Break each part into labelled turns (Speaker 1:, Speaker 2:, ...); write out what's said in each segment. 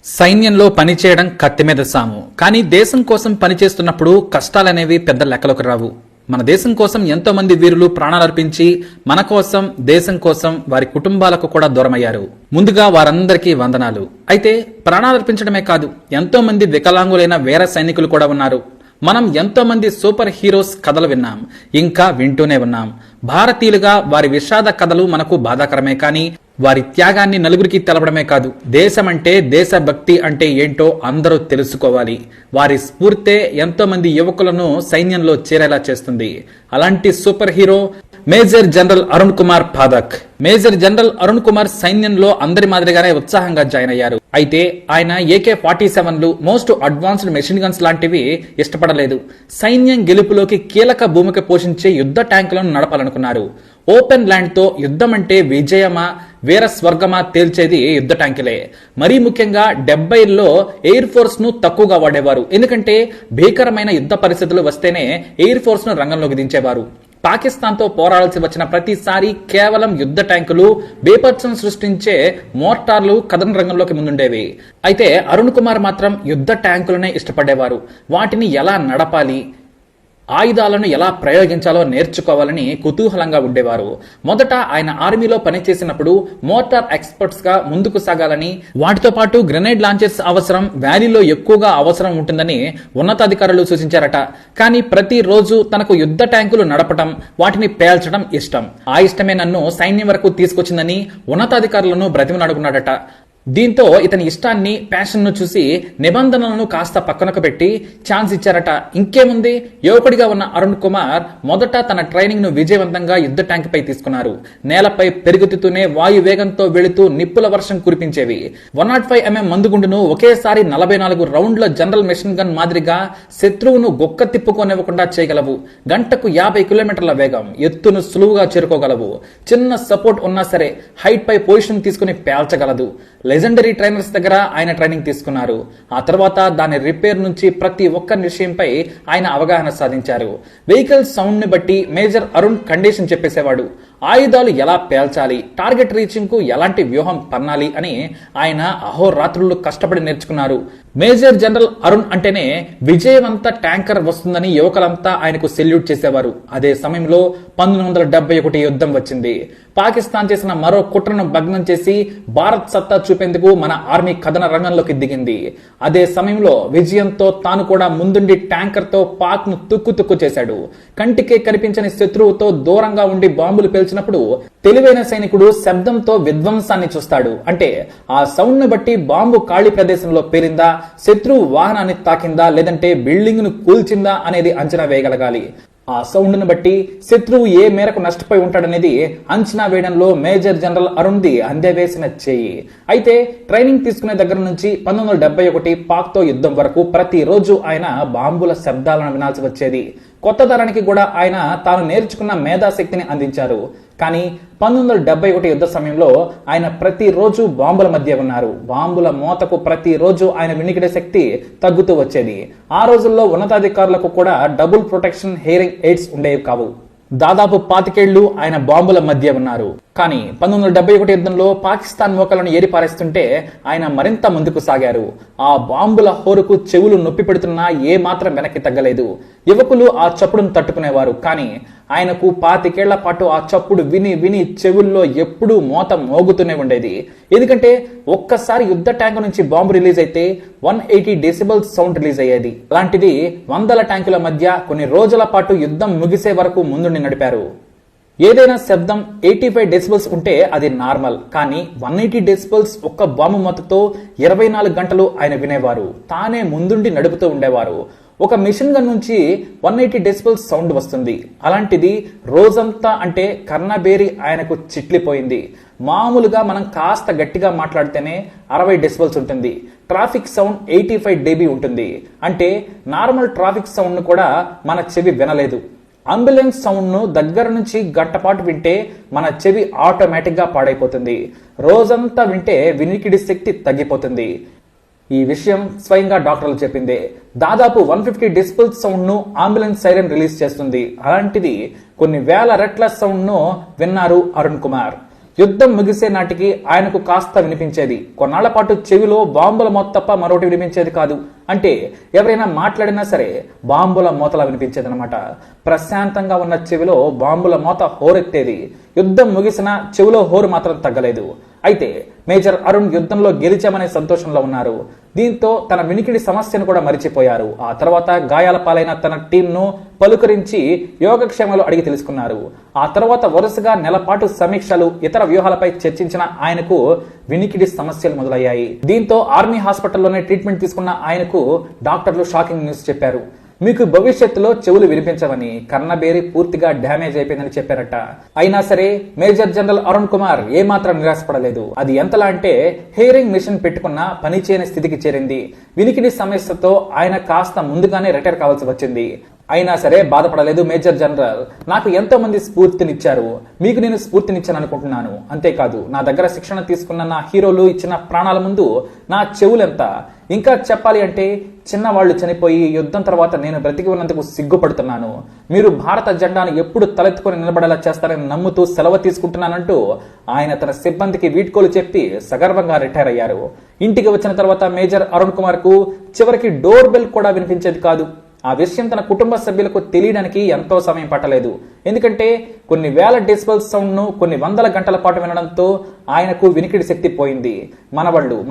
Speaker 1: సైన్యంలో పనిచేయడం కత్తి మీద సాము. కానీ దేశం కోసం పనిచేస్తున్నప్పుడు కష్టాలనేవి పెద్ద లెక్కలకు రావు. మన దేశం కోసం ఎంతో మంది వీరులు ప్రాణాలర్పించి మన కోసం, దేశం కోసం, వారి కుటుంబాలకు కూడా దూరమయ్యారు. ముందుగా వారందరికీ వందనాలు. అయితే ప్రాణాలర్పించడమే కాదు, ఎంతో మంది వికలాంగులైన వీర సైనికులు కూడా ఉన్నారు. మనం ఎంతో మంది సూపర్ హీరోస్ కథలు విన్నాం, ఇంకా వింటూనే ఉన్నాం. భారతీయులుగా వారి విషాద కథలు మనకు బాధాకరమే, కానీ వారి త్యాగాన్ని నలుగురికి తెలపడమే కాదు, దేశమంటే, దేశభక్తి అంటే ఏంటో అందరూ తెలుసుకోవాలి. వారి స్ఫూర్తే ఎంతో మంది యువకులను సైన్యంలో చేరేలా చేస్తుంది. అలాంటి super hero major general Arun Kumar Pathak. Major general Arun Kumar సైన్యంలో అందరి మాదిరిగానే ఉత్సాహంగా జాయిన్ అయ్యారు. అయితే ఆయన AK-47లు, మోస్ట్ అడ్వాన్స్డ్ మెషిన్ గన్స్ లాంటివి ఇష్టపడలేదు. సైన్యం గెలుపులోకి కీలక భూమిక పోషించే యుద్ధ ట్యాంకులను నడపాలనుకున్నారు. ఓపెన్ ల్యాండ్ తో యుద్ధం అంటే విజయమా, వీర స్వర్గమా తేల్చేది యుద్ధ ట్యాంకులే. మరీ ముఖ్యంగా 70ల్లో ఎయిర్ ఫోర్స్ ను తక్కువగా వాడేవారు. ఎందుకంటే భీకరమైన యుద్ధ పరిస్థితులు వస్తేనే ఎయిర్ ఫోర్స్ ను రంగంలోకి దించేవారు. పాకిస్తాన్ తో పోరాడాల్సి వచ్చిన ప్రతిసారి కేవలం యుద్ధ ట్యాంకులు, బేపత్సం సృష్టించే మోర్టార్లు కథన రంగంలోకి ముందుండేవి. అయితే అరుణ్ కుమార్ మాత్రం యుద్ధ ట్యాంకులనే ఇష్టపడేవారు. వాటిని ఎలా నడపాలి, ఆయుధాలను ఎలా ప్రయోగించాలో నేర్చుకోవాలని కుతూహలంగా ఉండేవారు. మొదట ఆయన ఆర్మీలో పనిచేసినప్పుడు మోటార్ ఎక్స్పర్ట్స్ గా ముందుకు సాగాలని, వాటితో పాటు గ్రెనేడ్ లాంచెస్ అవసరం, వ్యాలీలో ఎక్కువగా అవసరం ఉంటుందని ఉన్నతాధికారులు సూచించారట. కానీ ప్రతిరోజు తనకు యుద్ధ ట్యాంకులు నడపటం, వాటిని పేల్చడం ఇష్టం. ఆ ఇష్టమే నన్ను సైన్యం వరకు తీసుకొచ్చిందని ఉన్నతాధికారులను బ్రతిమలాడుకున్నాడట. దీంతో ఇతని ఇష్టాన్ని, ప్యాషన్ ను చూసి నిబంధనలను కాస్త పక్కనకు పెట్టి ఛాన్స్ ఇచ్చారట. ఇంకేముంది, యువకుడిగా ఉన్న అరుణ్ కుమార్ మొదట తన ట్రైనింగ్ ను విజయవంతంగా యుద్ధ ట్యాంక్ పై తీసుకున్నారు. నేలపై పెరుగుతూనే వాయు వేగంతో వెళుతూ నిప్పుల వర్షం కురిపించేవి. 105mm మందుగుండును ఒకేసారి 44 రౌండ్ల జనరల్ మెషిన్ గన్ మాదిరిగా శత్రువును గొక్క తిప్పుకోనివ్వకుండా చేయగలవు. గంటకు 50 కిలోమీటర్ల వేగం, ఎత్తును సులువుగా చేరుకోగలవు. చిన్న సపోర్ట్ ఉన్నా సరే హైట్ పై పొజిషన్ తీసుకుని పేల్చగలదు. లెజెండరీ ట్రైనర్స్ దగ్గర ఆయన ట్రైనింగ్ తీసుకున్నారు. ఆ తర్వాత దాని రిపేర్ నుంచి ప్రతి ఒక్క విషయంపై ఆయన అవగాహన సాధించారు. వెహికల్ సౌండ్ ని బట్టి మేజర్ అరుణ్ కండిషన్ చెప్పేసేవాడు. ఆయుధాలు ఎలా పేల్చాలి, టార్గెట్ రీచింగ్ కు ఎలాంటి వ్యూహం పన్నాలి అని ఆయన అహోరాత్రులు కష్టపడి నేర్చుకున్నారు. మేజర్ జనరల్ అరుణ్ అంటేనే విజయవంత ట్యాంకర్ వస్తుందని యువకులంతా ఆయనకు సెల్యూట్ చేసేవారు. అదే సమయంలో 1971 యుద్ధం వచ్చింది. పాకిస్తాన్ చేసిన మరో కుట్రను భగ్నం చేసి భారత్ సత్తా చూపేందుకు మన ఆర్మీ కథన రంగంలోకి దిగింది. అదే సమయంలో విజయంతో తాను కూడా ముందుండి ట్యాంకర్ తో పాక్ ను తుక్కు చేశాడు. కంటికే కనిపించని శత్రువుతో దూరంగా ఉండి బాంబులు పేల్చినప్పుడు తెలివైన సైనికుడు శబ్దంతో విధ్వంసాన్ని చూస్తాడు. అంటే ఆ సౌండ్ ను బట్టి బాంబు ఖాళీ ప్రదేశంలో పేలిందా, శత్రువు వాహనాన్ని తాకిందా, లేదంటే బిల్డింగ్ ను కూల్చిందా అనేది అంచనా వేయగలగాలి. ఆ సౌండ్ ను బట్టి శత్రువు ఏ మేరకు నష్టపోయి ఉంటాడనేది అంచనా వేయడంలో మేజర్ జనరల్ అరుణ్ ది అందవేసిన చేయి. అయితే ట్రైనింగ్ తీసుకునే దగ్గర నుంచి 1971 పాక్ తో యుద్ధం వరకు ప్రతిరోజు ఆయన బాంబుల శబ్దాలను వినాల్సి వచ్చేది. కొత్త తరానికి కూడా ఆయన తాను నేర్చుకున్న మేధాశక్తిని అందించారు. కానీ 1971 యుద్ధ సమయంలో ఆయన ప్రతిరోజు బాంబుల మధ్య ఉన్నారు. బాంబుల మోతకు ప్రతిరోజు ఆయన వినికిడే శక్తి తగ్గుతూ వచ్చేది. ఆ రోజుల్లో ఉన్నతాధికారులకు కూడా డబుల్ ప్రొటెక్షన్ హియరింగ్ ఎయిడ్స్ ఉండేవి కావు. దాదాపు 25 ఏళ్లు ఆయన బాంబుల మధ్య ఉన్నారు. కానీ 1971 యుద్ధంలో పాకిస్తాన్ మోకలను ఏరిపారేస్తుంటే ఆయన మరింత ముందుకు సాగారు. ఆ బాంబుల హోరుకు చెవులు నొప్పి పెడుతున్నా ఏ మాత్రం వెనక్కి తగ్గలేదు. యువకులు ఆ చప్పుడును తట్టుకునేవారు. కానీ ఆయనకు 25 ఏళ్ల పాటు ఆ చప్పుడు విని విని చెవుల్లో ఎప్పుడూ మోత మోగుతూనే ఉండేది. ఎందుకంటే ఒక్కసారి యుద్ధ ట్యాంకు నుంచి బాంబు రిలీజ్ అయితే 180 డెసిబల్స్ సౌండ్ రిలీజ్ అయ్యేది. అలాంటిది వందల ట్యాంకుల మధ్య కొన్ని రోజుల పాటు యుద్ధం ముగిసే వరకు ముందుండి నడిపారు. ఏదైనా శబ్దం 85 డెసిబల్స్ ఉంటే అది నార్మల్. కానీ 180 డెసిబల్స్ ఒక్క బాంబు మోతతో 24 గంటలు ఆయన వినేవారు. తానే ముందుండి నడుపుతూ ఉండేవారు. ఒక మిషన్ గన్ నుంచి 180 డెసిబల్స్ సౌండ్ వస్తుంది. అలాంటిది రోజంతా అంటే కర్ణబేరి ఆయనకు చిట్లిపోయింది. మామూలుగా మనం కాస్త గట్టిగా మాట్లాడితేనే 60 డెసిబల్స్ ఉంటుంది. ట్రాఫిక్ సౌండ్ 85 dB ఉంటుంది. అంటే నార్మల్ ట్రాఫిక్ సౌండ్ ను కూడా మన చెవి వినలేదు. అంబులెన్స్ సౌండ్ ను దగ్గర నుంచి గంటపాటు వింటే మన చెవి ఆటోమేటిక్ గా పాడైపోతుంది. రోజంతా వింటే వినికిడి శక్తి తగ్గిపోతుంది. ఈ విషయం స్వయంగా డాక్టర్లు చెప్పిందే. దాదాపు 150 డెసిబల్స్ సౌండ్ ను అంబులెన్స్ సైరన్ రిలీజ్ చేస్తుంది. అలాంటిది కొన్ని వేల రెట్ల సౌండ్ ను విన్నారు అరుణ్ కుమార్. యుద్ధం ముగిసే నాటికి ఆయనకు కాస్త వినిపించేది. కొన్నాళ్ల పాటు చెవిలో బాంబుల మోత తప్ప మరొకటి వినిపించేది కాదు. అంటే ఎవరైనా మాట్లాడినా సరే బాంబుల మోతలా వినిపించేదన్నమాట. ప్రశాంతంగా ఉన్న చెవిలో బాంబుల మోత హోరెత్తేది. యుద్ధం ముగిసినా చెవిలో హోరు మాత్రం తగ్గలేదు. అయితే మేజర్ అరుణ్ యుద్ధంలో గెలిచామనే సంతోషంలో ఉన్నారు. దీంతో తన వినికిడి సమస్యను కూడా మరిచిపోయారు. ఆ తర్వాత గాయాల పాలైన తన టీంను పలుకరించి యోగక్షేమాలు అడిగి తెలుసుకున్నారు. ఆ తర్వాత వరుసగా నెలపాటు సమీక్షలు, ఇతర వ్యూహాలపై చర్చించిన ఆయనకు వినికిడి సమస్యలు మొదలయ్యాయి. దీంతో ఆర్మీ హాస్పిటల్లోనే ట్రీట్మెంట్ తీసుకున్న ఆయనకు డాక్టర్లు షాకింగ్ న్యూస్ చెప్పారు. మీకు భవిష్యత్తులో చెవులు వినిపించవని, కర్ణబేరి పూర్తిగా డ్యామేజ్ అయిపోయిందని చెప్పారట. అయినా సరే మేజర్ జనరల్ అరుణ్ కుమార్ ఏమాత్రం నిరాశపడలేదు. అది ఎంతలా అంటే హియరింగ్ మిషన్ పెట్టుకున్న పనిచేయని స్థితికి చేరింది. వినికిడి సమస్యతో ఆయన కాస్త ముందుగానే రిటైర్ కావాల్సి వచ్చింది. అయినా సరే బాధపడలేదు మేజర్ జనరల్. నాకు ఎంతో మంది స్ఫూర్తినిచ్చారు, మీకు నేను స్ఫూర్తినిచ్చాను అనుకుంటున్నాను. అంతేకాదు నా దగ్గర శిక్షణ తీసుకున్న నా హీరోలు ఇచ్చిన ప్రాణాల ముందు నా చెవులెంత. ఇంకా చెప్పాలి అంటే చిన్నవాళ్లు చనిపోయి యుద్ధం తర్వాత నేను బ్రతికి ఉన్నందుకు సిగ్గుపడుతున్నాను. మీరు భారత జెండాను ఎప్పుడు తలెత్తుకొని నిలబడేలా చేస్తారని నమ్ముతూ సెలవు తీసుకుంటున్నానంటూ ఆయన తన సిబ్బందికి వీడ్కోలు చెప్పి సగర్వంగా రిటైర్ అయ్యారు. ఇంటికి వచ్చిన తర్వాత మేజర్ అరుణ్ కుమార్ కు చివరికి డోర్ బెల్ కూడా వినిపించేది కాదు. ఆ విషయం తన కుటుంబ సభ్యులకు తెలియడానికి ఎంతో సమయం పట్టలేదు. ఎందుకంటే కొన్ని వేల డెసిబెల్ సౌండ్ ను కొన్ని వందల గంటల పాటు వినడంతో ఆయనకు వినికిడి శక్తి పోయింది.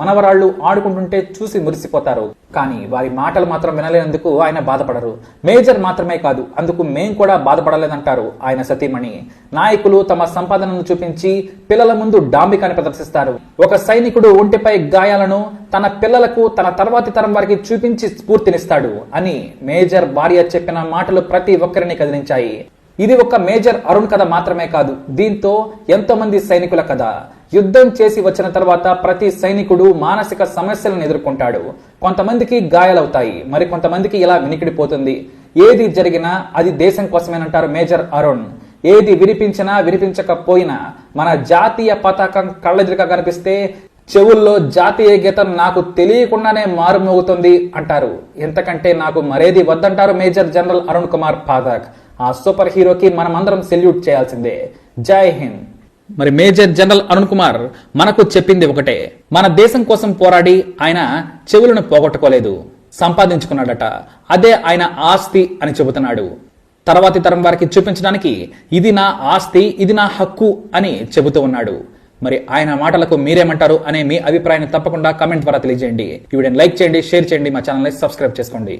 Speaker 1: మనవరాళ్లు ఆడుకుంటుంటే చూసి మురిసిపోతారు, కానీ వారి మాటలు మాత్రం వినలేనందుకు ఆయన బాధపడరు. మేజర్ మాత్రమే కాదు, అందుకు మేం కూడా బాధపడలేదంటారు ఆయన సతీమణి. నాయకులు తమ సంపాదనను చూపించి పిల్లల ముందు డాంబికాన్ని ప్రదర్శిస్తారు. ఒక సైనికుడు ఒంటిపై గాయాలను తన పిల్లలకు, తన తర్వాతి తరం వారికి చూపించి స్ఫూర్తినిస్తాడు అని మేజర్ భార్య చెప్పిన మాటలు ప్రతి ఒక్కరిని కదిలించాయి. ఇది ఒక మేజర్ అరుణ్ కథ మాత్రమే కాదు, దీంతో ఎంతో మంది సైనికుల కథ. యుద్ధం చేసి వచ్చిన తర్వాత ప్రతి సైనికుడు మానసిక సమస్యలను ఎదుర్కొంటాడు. కొంతమందికి గాయాలవుతాయి, మరి కొంతమందికి ఇలా వినికిడిపోతుంది. ఏది జరిగినా అది దేశం కోసమేనంటారు మేజర్ అరుణ్. ఏది వినిపించినా వినిపించకపోయినా మన జాతీయ పతాకం కళ్ళెదురుగా కనిపిస్తే చెవుల్లో జాతీయ గీతం నాకు తెలియకుండానే మారుమోగుతుంది అంటారు. ఎంతకంటే నాకు మరేది వద్దంటారు మేజర్ జనరల్ అరుణ్ కుమార్ పాఠక్. ఆ సూపర్ హీరోకి మనమందరం సెల్యూట్ చేయాల్సిందే. జై హింద్. మరి మేజర్ జనరల్ అరుణ్ కుమార్ మనకు చెప్పింది ఒకటే, మన దేశం కోసం పోరాడి ఆయన చెవులను పోగొట్టుకోలేదు, సంపాదించుకున్నాడట. అదే ఆయన ఆస్తి అని చెబుతున్నాడు. తర్వాతి తరం వారికి చూపించడానికి ఇది నా ఆస్తి, ఇది నా హక్కు అని చెబుతూ ఉన్నాడు. మరి ఆయన మాటలకు మీరేమంటారు అనే మీ అభిప్రాయాన్ని తప్పకుండా కామెంట్ ద్వారా తెలియజేయండి. ఈ వీడియోని లైక్ చేయండి, షేర్ చేయండి, మా ఛానల్ని సబ్స్క్రైబ్ చేసుకోండి.